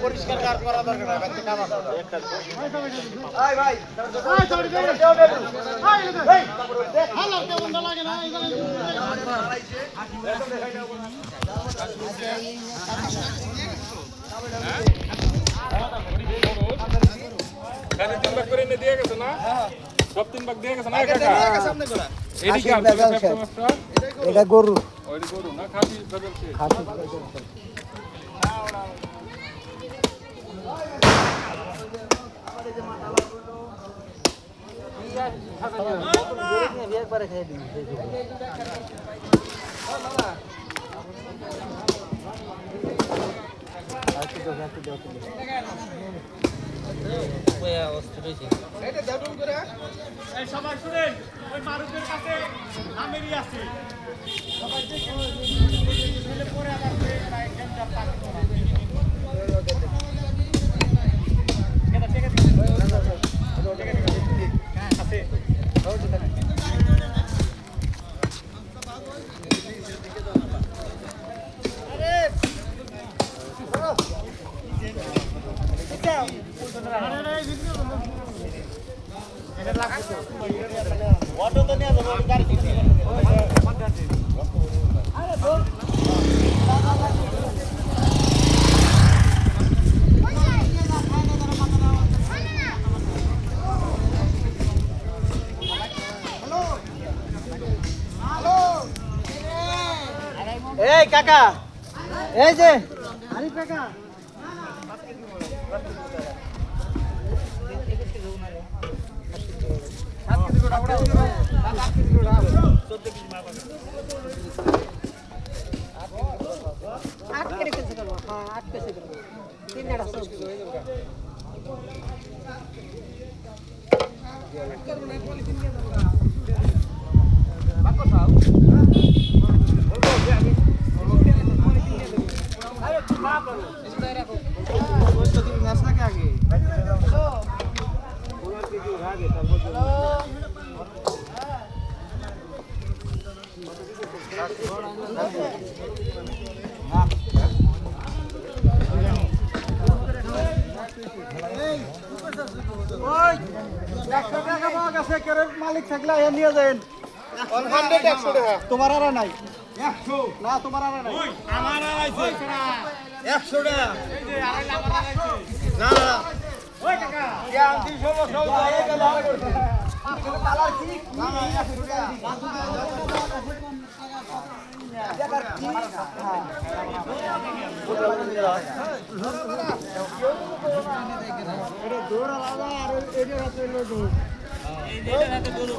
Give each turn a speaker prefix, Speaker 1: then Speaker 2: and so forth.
Speaker 1: পরিষ্কার করা দরকার
Speaker 2: এটা গরু একবারে খেয়ে দিন
Speaker 3: সবাই শুনেন ওই মারুফের কাছে আমেরি আছে সবাই পরে আবার
Speaker 1: অটো তো নিয়ে যাবো গাড়ি
Speaker 2: এই কাকা এই যে আরিফ কাকা মালিক থাকলে নিয়ে যান তোমার আর নাই না তোমার আর নাই
Speaker 3: আমার আর আইছে
Speaker 1: 100 টাকা না
Speaker 3: ওই কাকা
Speaker 1: আনতি সমস্যা হয়ে গেল কালার কি না 100 টাকা দৌড় আলাদা আর এর হাতে দৌড় এই যে হাতে দৌড়